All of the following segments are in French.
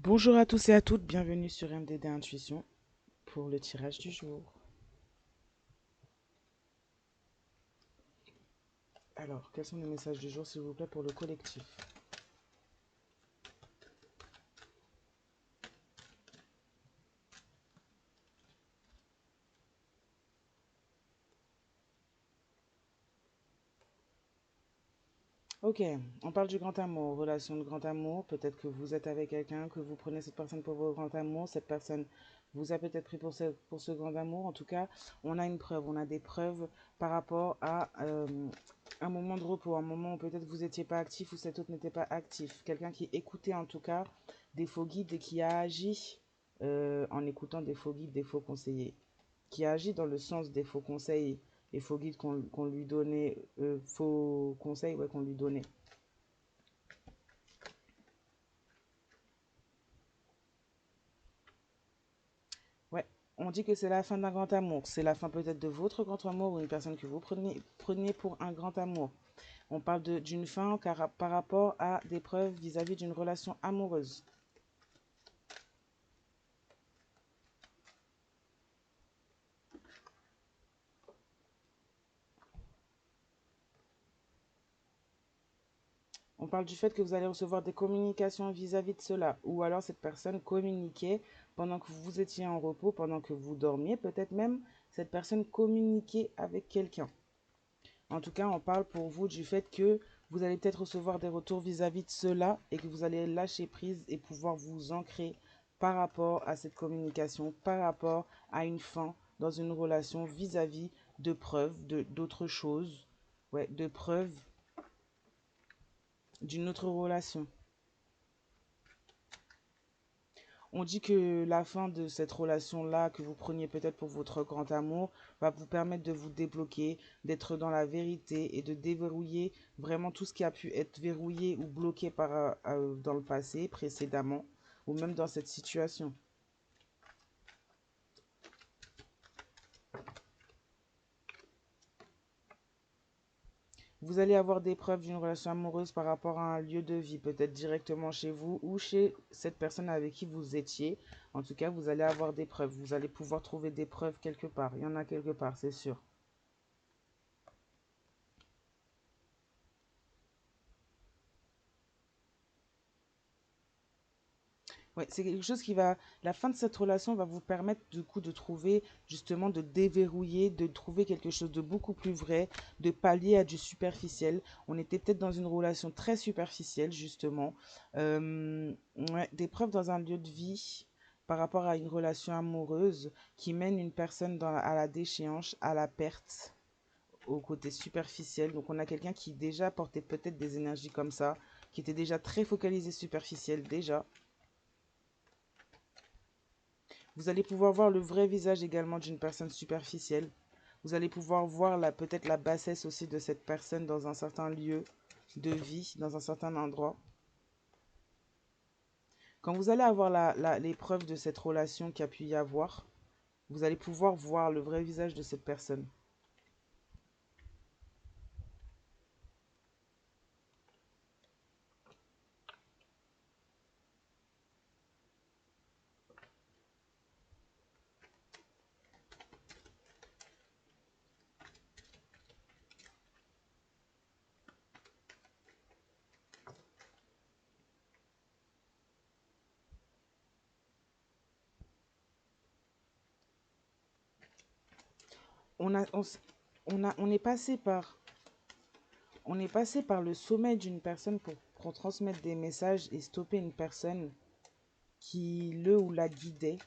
Bonjour à tous et à toutes, bienvenue sur MDD Intuition pour le tirage du jour. Alors, quels sont les messages du jour, s'il vous plaît, pour le collectif? Ok, on parle du grand amour, relation de grand amour. Peut-être que vous êtes avec quelqu'un, que vous prenez cette personne pour votre grand amour. Cette personne vous a peut-être pris pour ce grand amour. En tout cas, on a une preuve, on a des preuves par rapport à un moment de repos, un moment où peut-être vous n'étiez pas actif ou cet autre n'était pas actif. Quelqu'un qui écoutait en tout cas des faux guides et qui a agi en écoutant des faux guides, des faux conseillers. Qui a agi dans le sens des faux conseils et faux guides qu'on lui donnait, faux conseils ouais, qu'on lui donnait. Ouais, on dit que c'est la fin d'un grand amour. C'est la fin peut-être de votre grand amour ou une personne que vous prenez pour un grand amour. On parle d'une fin par rapport à des preuves vis-à-vis d'une relation amoureuse. On parle du fait que vous allez recevoir des communications vis-à-vis de cela. Ou alors cette personne communiquait pendant que vous étiez en repos, pendant que vous dormiez. Peut-être même cette personne communiquait avec quelqu'un. En tout cas, on parle pour vous du fait que vous allez peut-être recevoir des retours vis-à-vis de cela et que vous allez lâcher prise et pouvoir vous ancrer par rapport à cette communication, par rapport à une fin dans une relation vis-à-vis de preuves, d'autres choses, ouais, de preuves d'une autre relation. On dit que la fin de cette relation-là, que vous preniez peut-être pour votre grand amour, va vous permettre de vous débloquer, d'être dans la vérité et de déverrouiller vraiment tout ce qui a pu être verrouillé ou bloqué dans le passé, précédemment, ou même dans cette situation. Vous allez avoir des preuves d'une relation amoureuse par rapport à un lieu de vie, peut-être directement chez vous ou chez cette personne avec qui vous étiez. En tout cas, vous allez avoir des preuves. Vous allez pouvoir trouver des preuves quelque part. Il y en a quelque part, c'est sûr. Ouais, c'est quelque chose qui va, la fin de cette relation va vous permettre du coup de trouver, justement, de déverrouiller, de trouver quelque chose de beaucoup plus vrai, de pallier à du superficiel. On était peut-être dans une relation très superficielle, justement. Ouais, des preuves dans un lieu de vie par rapport à une relation amoureuse qui mène une personne à la déchéance, à la perte, au côté superficiel. Donc on a quelqu'un qui déjà portait peut-être des énergies comme ça, qui était déjà très focalisé superficiel déjà. Vous allez pouvoir voir le vrai visage également d'une personne superficielle. Vous allez pouvoir voir peut-être la bassesse aussi de cette personne dans un certain lieu de vie, dans un certain endroit. Quand vous allez avoir les preuves de cette relation qu'il y a pu y avoir, vous allez pouvoir voir le vrai visage de cette personne. On a, on, s- on a, on est passé par le sommet d'une personne pour transmettre des messages et stopper une personne qui le ou la guidait.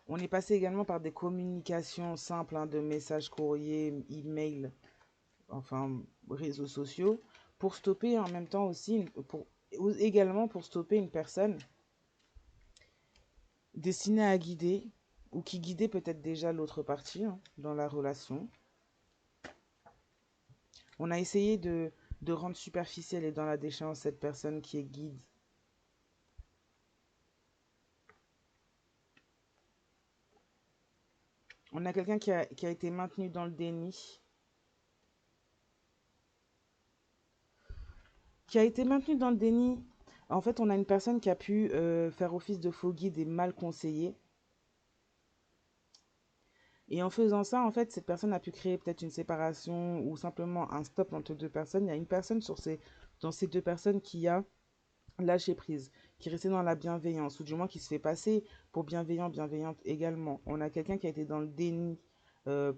On est passé également par des communications simples, hein, de messages courriers, email, enfin réseaux sociaux, pour stopper en même temps aussi, également pour stopper une personne destinée à guider, ou qui guidait peut-être déjà l'autre partie, hein, dans la relation. On a essayé de rendre superficielle et dans la déchéance cette personne qui est guide. On a quelqu'un qui a été maintenu dans le déni, qui a été maintenu dans le déni En fait, on a une personne qui a pu faire office de faux guide et mal conseiller. Et en faisant ça, en fait, cette personne a pu créer peut-être une séparation ou simplement un stop entre deux personnes. Il y a une personne dans ces deux personnes qui a lâché prise, qui est resté dans la bienveillance, ou du moins qui se fait passer pour bienveillant, bienveillante également. On a quelqu'un qui a été dans le déni euh,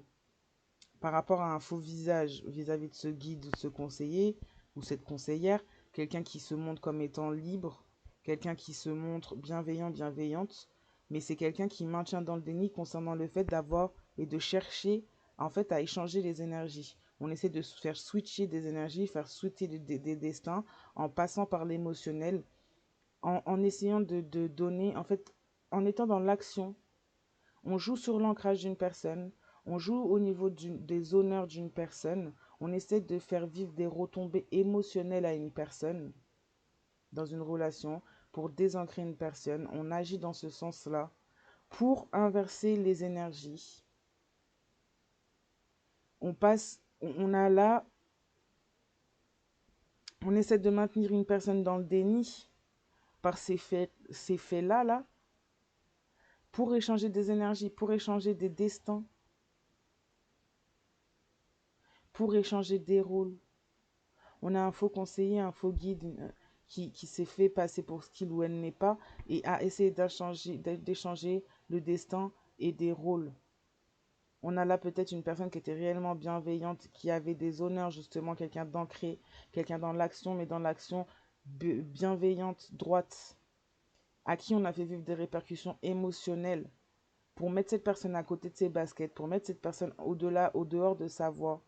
par rapport à un faux visage vis-à-vis de ce guide ou de ce conseiller ou cette conseillère, quelqu'un qui se montre comme étant libre, quelqu'un qui se montre bienveillant, bienveillante, mais c'est quelqu'un qui maintient dans le déni concernant le fait d'avoir et de chercher en fait à échanger les énergies. On essaie de faire switcher des énergies, faire switcher des destins en passant par l'émotionnel, en essayant de donner, en fait, en étant dans l'action. On joue sur l'ancrage d'une personne, on joue au niveau des honneurs d'une personne, on essaie de faire vivre des retombées émotionnelles à une personne dans une relation pour désancrer une personne. On agit dans ce sens-là pour inverser les énergies. On a là, on essaie de maintenir une personne dans le déni par ces faits-là, là, pour échanger des énergies, pour échanger des destins, pour échanger des rôles. On a un faux conseiller, un faux guide qui s'est fait passer pour ce qu'il ou elle n'est pas et a essayé d'échanger le destin et des rôles. On a là peut-être une personne qui était réellement bienveillante, qui avait des honneurs justement, quelqu'un d'ancré, quelqu'un dans l'action, mais dans l'action bienveillante, droite, à qui on a fait vivre des répercussions émotionnelles pour mettre cette personne à côté de ses baskets, pour mettre cette personne au-delà, au dehors de sa voix.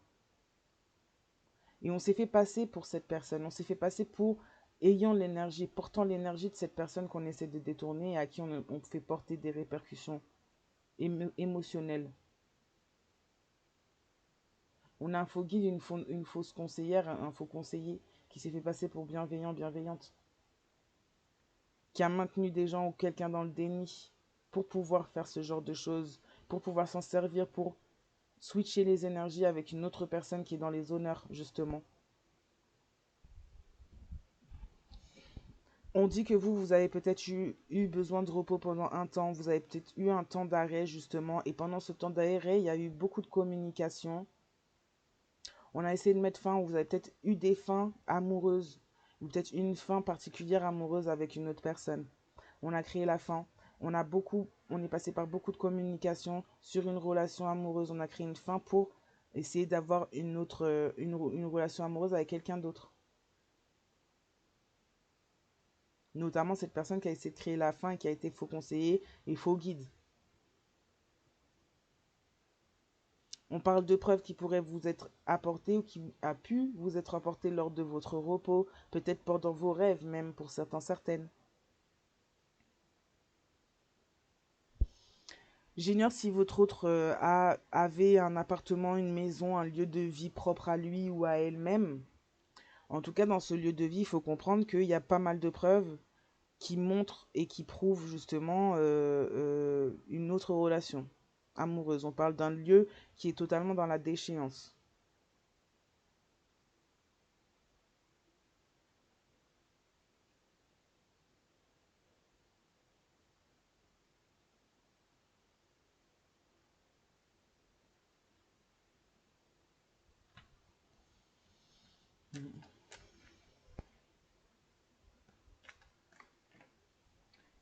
Et on s'est fait passer pour cette personne, on s'est fait passer pour ayant l'énergie, portant l'énergie de cette personne qu'on essaie de détourner et à qui on fait porter des répercussions émotionnelles. On a un faux guide, une fausse conseillère, un faux conseiller qui s'est fait passer pour bienveillant, bienveillante, qui a maintenu des gens ou quelqu'un dans le déni pour pouvoir faire ce genre de choses, pour pouvoir s'en servir, pour switcher les énergies avec une autre personne qui est dans les honneurs, justement. On dit que vous avez peut-être eu besoin de repos pendant un temps, vous avez peut-être eu un temps d'arrêt justement, et pendant ce temps d'arrêt, il y a eu beaucoup de communication. On a essayé de mettre fin, ou vous avez peut-être eu des fins amoureuses, ou peut-être une fin particulière amoureuse avec une autre personne. On a créé la fin. On est passé par beaucoup de communication sur une relation amoureuse. On a créé une fin pour essayer d'avoir une relation amoureuse avec quelqu'un d'autre. Notamment cette personne qui a essayé de créer la fin et qui a été faux conseiller et faux guide. On parle de preuves qui pourraient vous être apportées ou qui a pu vous être apportées lors de votre repos, peut-être pendant vos rêves même pour certains, certaines. J'ignore si votre autre avait un appartement, une maison, un lieu de vie propre à lui ou à elle-même. En tout cas, dans ce lieu de vie, il faut comprendre qu'il y a pas mal de preuves qui montrent et qui prouvent justement une autre relation amoureuse. On parle d'un lieu qui est totalement dans la déchéance.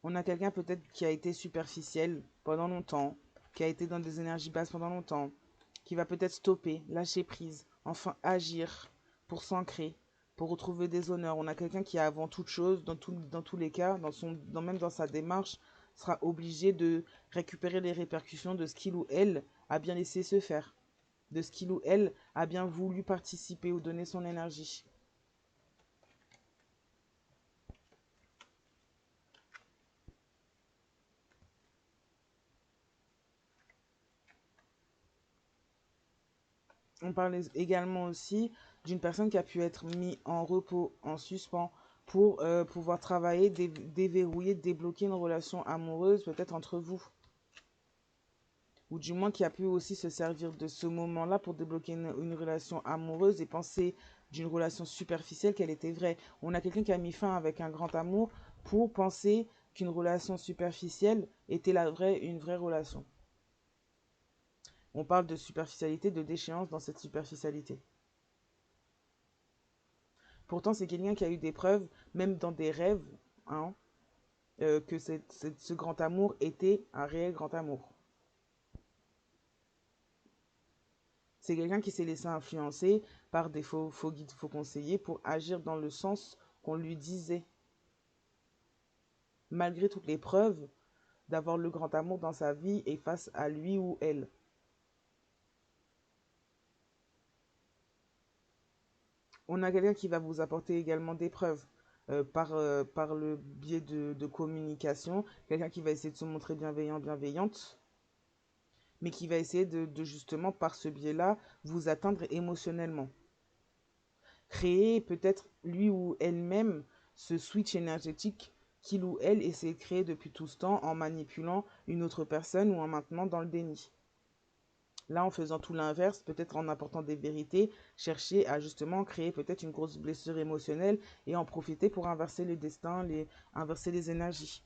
On a quelqu'un peut-être qui a été superficiel pendant longtemps, qui a été dans des énergies basses pendant longtemps, qui va peut-être stopper, lâcher prise, enfin agir pour s'ancrer, pour retrouver des honneurs. On a quelqu'un qui, avant toute chose, dans tous les cas, même dans sa démarche, sera obligé de récupérer les répercussions de ce qu'il ou elle a bien laissé se faire, de ce qu'il ou elle a bien voulu participer ou donner son énergie. On parle également aussi d'une personne qui a pu être mise en repos, en suspens, pour pouvoir travailler, déverrouiller, débloquer une relation amoureuse peut-être entre vous. Ou du moins qui a pu aussi se servir de ce moment-là pour débloquer une relation amoureuse et penser d'une relation superficielle qu'elle était vraie. On a quelqu'un qui a mis fin avec un grand amour pour penser qu'une relation superficielle était une vraie relation. On parle de superficialité, de déchéance dans cette superficialité. Pourtant, c'est quelqu'un qui a eu des preuves, même dans des rêves, hein, que ce grand amour était un réel grand amour. C'est quelqu'un qui s'est laissé influencer par des faux guides, faux conseillers pour agir dans le sens qu'on lui disait. Malgré toutes les preuves d'avoir le grand amour dans sa vie et face à lui ou elle. On a quelqu'un qui va vous apporter également des preuves par le biais de communication. Quelqu'un qui va essayer de se montrer bienveillant, bienveillante, mais qui va essayer de justement, par ce biais-là, vous atteindre émotionnellement. Créer peut-être lui ou elle-même ce switch énergétique qu'il ou elle essaie de créer depuis tout ce temps en manipulant une autre personne ou en maintenant dans le déni. Là, en faisant tout l'inverse, peut-être en apportant des vérités, chercher à justement créer peut-être une grosse blessure émotionnelle et en profiter pour inverser les destins, inverser les énergies.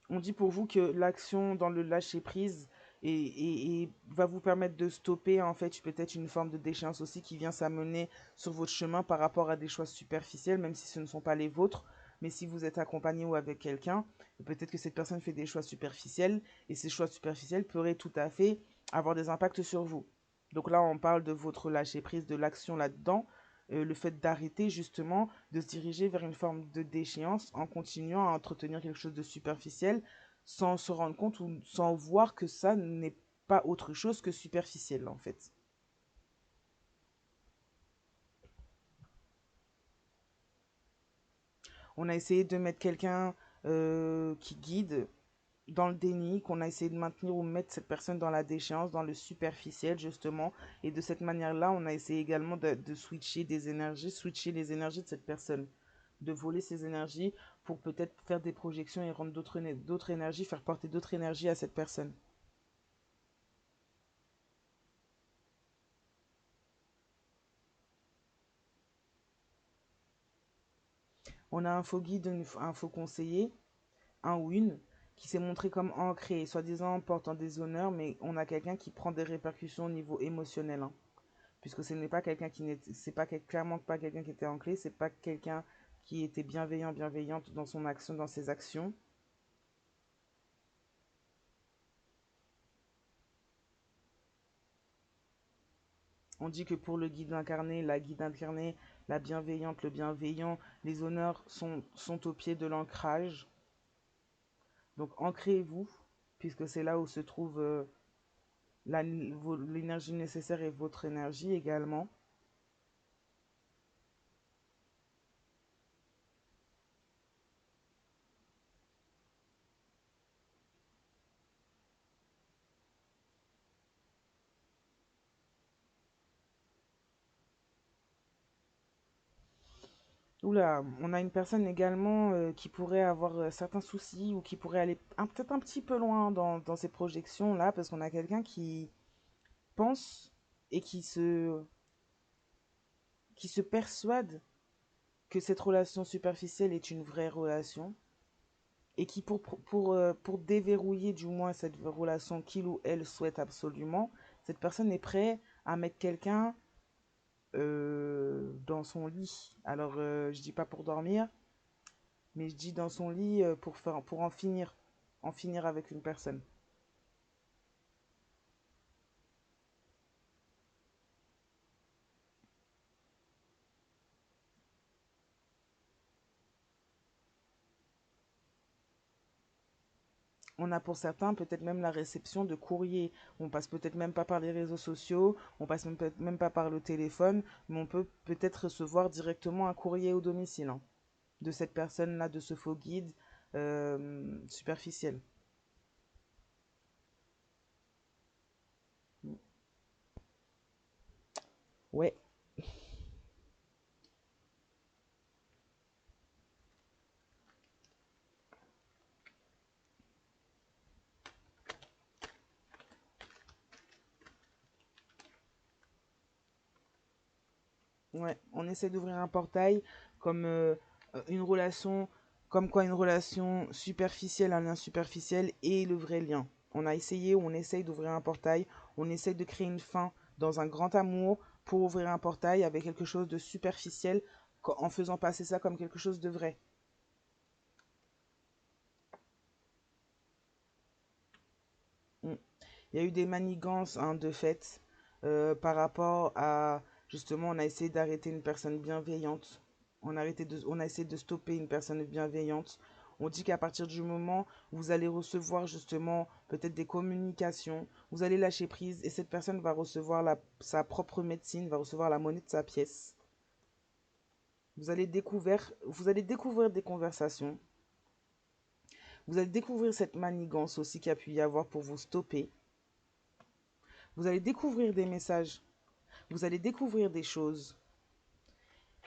On dit pour vous que l'action dans le lâcher prise et va vous permettre de stopper en fait peut-être une forme de déchéance aussi qui vient s'amener sur votre chemin par rapport à des choix superficiels, même si ce ne sont pas les vôtres. Mais si vous êtes accompagné ou avec quelqu'un, peut-être que cette personne fait des choix superficiels et ces choix superficiels pourraient tout à fait avoir des impacts sur vous. Donc là, on parle de votre lâcher prise, de l'action là-dedans, le fait d'arrêter justement de se diriger vers une forme de déchéance en continuant à entretenir quelque chose de superficiel sans se rendre compte ou sans voir que ça n'est pas autre chose que superficiel en fait. On a essayé de mettre quelqu'un qui guide dans le déni, qu'on a essayé de maintenir ou mettre cette personne dans la déchéance, dans le superficiel justement. Et de cette manière-là, on a essayé également de switcher des énergies, switcher les énergies de cette personne, de voler ses énergies pour peut-être faire des projections et rendre d'autres énergies, faire porter d'autres énergies à cette personne. On a un faux guide, un faux conseiller, un ou une, qui s'est montré comme ancré, soi-disant portant des honneurs, mais on a quelqu'un qui prend des répercussions au niveau émotionnel, hein. Puisque ce n'est pas quelqu'un qui n'est, c'est pas clairement pas quelqu'un qui était ancré, c'est pas quelqu'un qui était bienveillant, bienveillante dans son action, dans ses actions. On dit que pour le guide incarné, la guide incarnée, la bienveillante, le bienveillant, les honneurs sont au pied de l'ancrage. Donc ancrez-vous, puisque c'est là où se trouve l'énergie nécessaire et votre énergie également. Oula, on a une personne également qui pourrait avoir certains soucis ou qui pourrait aller peut-être un petit peu loin dans ces projections-là, parce qu'on a quelqu'un qui pense et qui se persuade que cette relation superficielle est une vraie relation et qui, pour déverrouiller du moins cette relation qu'il ou elle souhaite absolument, cette personne est prête à mettre quelqu'un dans son lit. Alors, je dis pas pour dormir, mais je dis dans son lit pour en finir avec une personne. On a pour certains peut-être même la réception de courriers. On passe peut-être même pas par les réseaux sociaux, on passe même pas par le téléphone, mais on peut peut-être recevoir directement un courrier au domicile, hein, de cette personne-là, de ce faux guide superficiel. Ouais, Ouais, on essaie d'ouvrir un portail comme une relation, comme quoi une relation superficielle, un lien superficiel et le vrai lien. On a essayé, on essaye d'ouvrir un portail, on essaye de créer une fin dans un grand amour pour ouvrir un portail avec quelque chose de superficiel en faisant passer ça comme quelque chose de vrai. Mm. Il y a eu des manigances hein, de fait par rapport à justement on a essayé d'arrêter une personne bienveillante. On a essayé de stopper une personne bienveillante. On dit qu'à partir du moment où vous allez recevoir justement peut-être des communications, vous allez lâcher prise et cette personne va recevoir sa propre médecine, va recevoir la monnaie de sa pièce. Vous allez découvrir des conversations. Vous allez découvrir cette manigance aussi qu'il y a pu y avoir pour vous stopper. Vous allez découvrir des messages. Vous allez découvrir des choses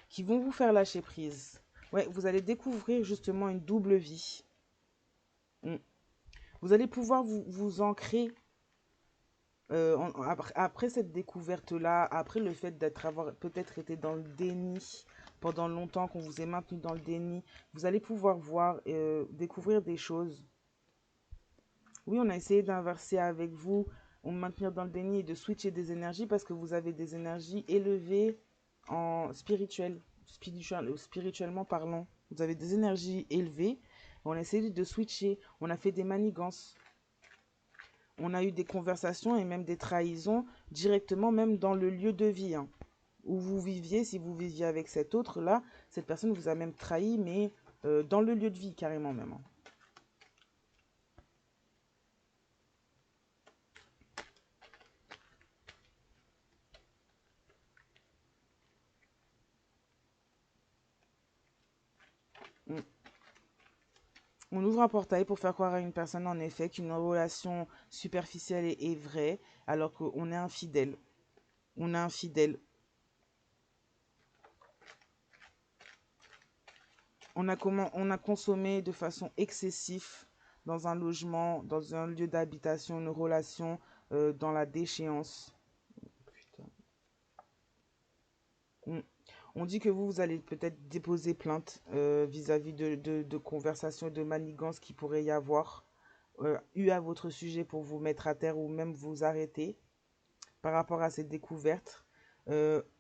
qui vont vous faire lâcher prise. Ouais, vous allez découvrir justement une double vie. Mm. Vous allez pouvoir vous ancrer après cette découverte-là, après le fait d'être avoir peut-être été dans le déni pendant longtemps, qu'on vous ait maintenu dans le déni, vous allez pouvoir voir, découvrir des choses. Oui, on a essayé d'inverser avec vous, on maintenir dans le déni et de switcher des énergies parce que vous avez des énergies élevées en spirituellement parlant. Vous avez des énergies élevées. On a essayé de switcher. On a fait des manigances. On a eu des conversations et même des trahisons directement même dans le lieu de vie hein, où vous viviez. Si vous viviez avec cet autre-là, cette personne vous a même trahi, mais dans le lieu de vie carrément même. Hein. Mm. On ouvre un portail pour faire croire à une personne, en effet, qu'une relation superficielle est vraie, alors qu'on est infidèle. On est infidèle. On a consommé de façon excessive dans un logement, dans un lieu d'habitation, une relation, dans la déchéance. Putain. On dit que vous allez peut-être déposer plainte vis-à-vis de conversations, de manigances qui pourrait y avoir eu à votre sujet pour vous mettre à terre ou même vous arrêter par rapport à cette découverte.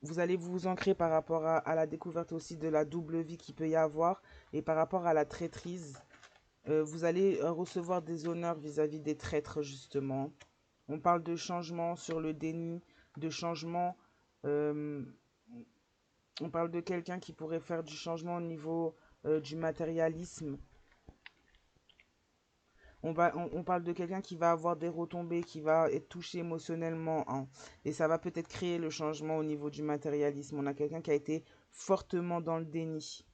Vous allez vous ancrer par rapport à la découverte aussi de la double vie qu'il peut y avoir et par rapport à la traîtrise. Vous allez recevoir des honneurs vis-à-vis des traîtres, justement. On parle de changement sur le déni, de changement. euh, on parle de quelqu'un qui pourrait faire du changement au niveau du matérialisme. On parle de quelqu'un qui va avoir des retombées, qui va être touché émotionnellement. Hein, et ça va peut-être créer le changement au niveau du matérialisme. On a quelqu'un qui a été fortement dans le déni.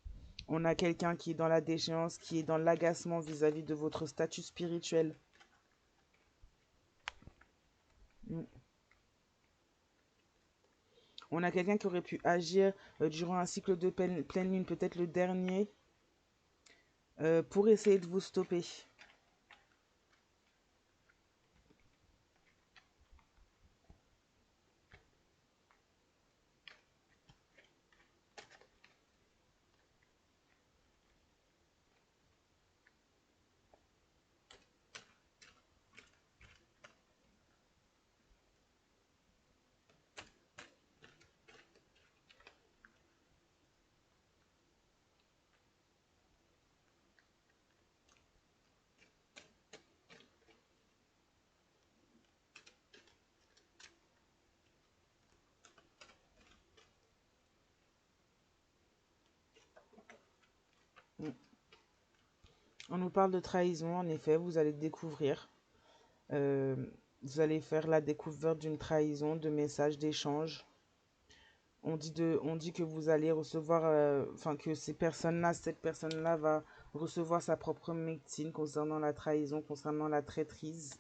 On a quelqu'un qui est dans la déchéance, qui est dans l'agacement vis-à-vis de votre statut spirituel. Mm. On a quelqu'un qui aurait pu agir durant un cycle de pleine lune, peut-être le dernier, pour essayer de vous stopper. Mm. On nous parle de trahison, en effet, vous allez découvrir. Euh, vous allez faire la découverte d'une trahison, de messages, d'échanges. On dit que vous allez recevoir, enfin que cette personne-là va recevoir sa propre médecine concernant la trahison, concernant la traîtrise.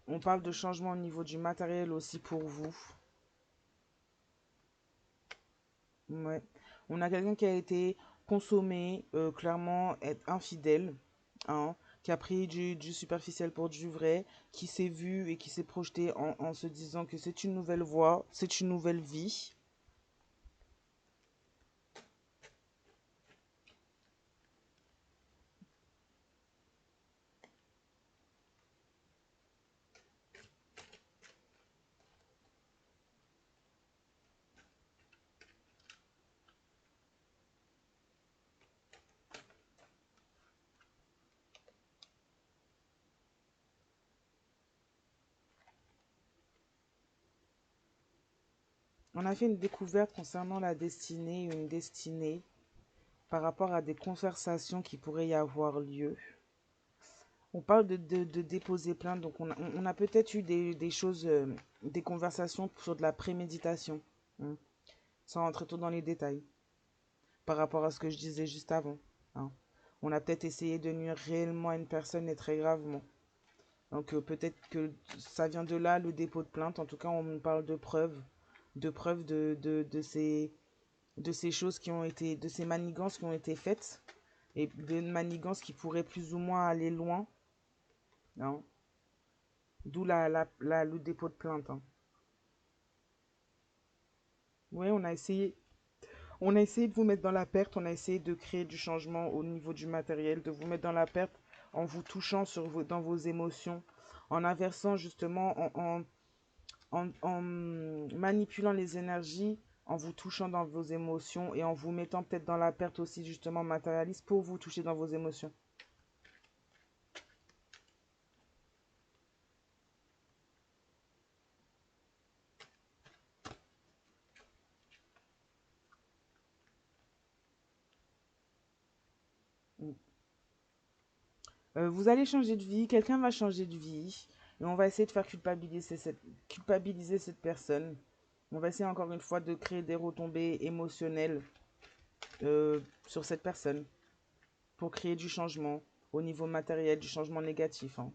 On parle de changement au niveau du matériel aussi pour vous. Ouais. On a quelqu'un qui a été consommé, clairement être infidèle, hein, qui a pris du superficiel pour du vrai, qui s'est vu et qui s'est projeté en se disant que c'est une nouvelle voie, c'est une nouvelle vie. On a fait une découverte concernant la destinée, une destinée par rapport à des conversations qui pourraient y avoir lieu. On parle de déposer plainte, donc on a peut-être eu des choses, des conversations sur de la préméditation, hein, sans rentrer trop dans les détails, par rapport à ce que je disais juste avant, hein. On a peut-être essayé de nuire réellement à une personne et très gravement. Donc peut-être que ça vient de là, le dépôt de plainte. En tout cas, on me parle de preuves de ces choses qui ont été, de ces manigances qui ont été faites, et de manigances qui pourraient plus ou moins aller loin, hein. D'où le dépôt de plainte, hein. Oui, on a essayé de vous mettre dans la perte, on a essayé de créer du changement au niveau du matériel, de vous mettre dans la perte en vous touchant dans vos émotions, en inversant justement, en manipulant les énergies, en vous touchant dans vos émotions et en vous mettant peut-être dans la perte aussi justement matérialiste pour vous toucher dans vos émotions. Vous allez changer de vie, quelqu'un va changer de vie, et on va essayer de faire culpabiliser cette personne. On va essayer encore une fois de créer des retombées émotionnelles sur cette personne pour créer du changement au niveau matériel, du changement négatif, hein.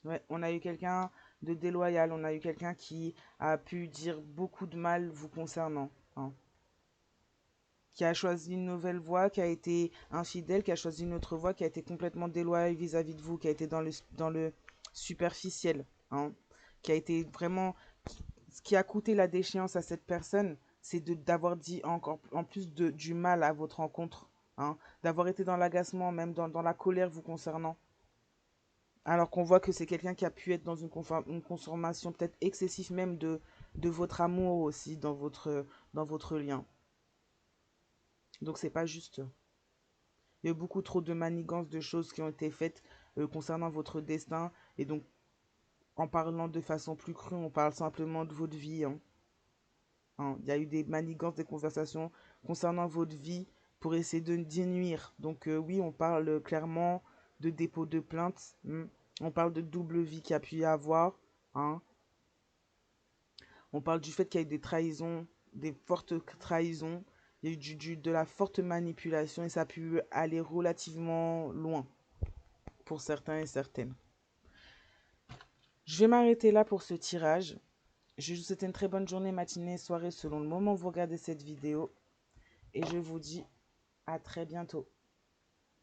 Ouais, on a eu quelqu'un de déloyal, on a eu quelqu'un qui a pu dire beaucoup de mal vous concernant, hein. Qui a choisi une nouvelle voie, qui a été infidèle, qui a choisi une autre voie, qui a été complètement déloyal vis-à-vis de vous, qui a été dans le superficiel, hein. Qui a été vraiment... Ce qui a coûté la déchéance à cette personne, c'est d'avoir dit encore en plus du mal à votre rencontre, hein. D'avoir été dans l'agacement, même dans la colère vous concernant. Alors qu'on voit que c'est quelqu'un qui a pu être dans une consommation peut-être excessive même de votre amour aussi dans votre lien. Donc c'est pas juste. Il y a eu beaucoup trop de manigances, de choses qui ont été faites concernant votre destin. Et donc, en parlant de façon plus crue, on parle simplement de votre vie, hein. Hein. Il y a eu des manigances, des conversations concernant votre vie pour essayer de d'y nuire. Donc oui, on parle clairement de dépôt de plainte, hmm. On parle de double vie qu'il y a pu y avoir, hein. On parle du fait qu'il y a eu des trahisons, des fortes trahisons. Il y a eu de la forte manipulation et ça a pu aller relativement loin pour certains et certaines. Je vais m'arrêter là pour ce tirage. Je vous souhaite une très bonne journée, matinée, soirée selon le moment où vous regardez cette vidéo. Et je vous dis à très bientôt.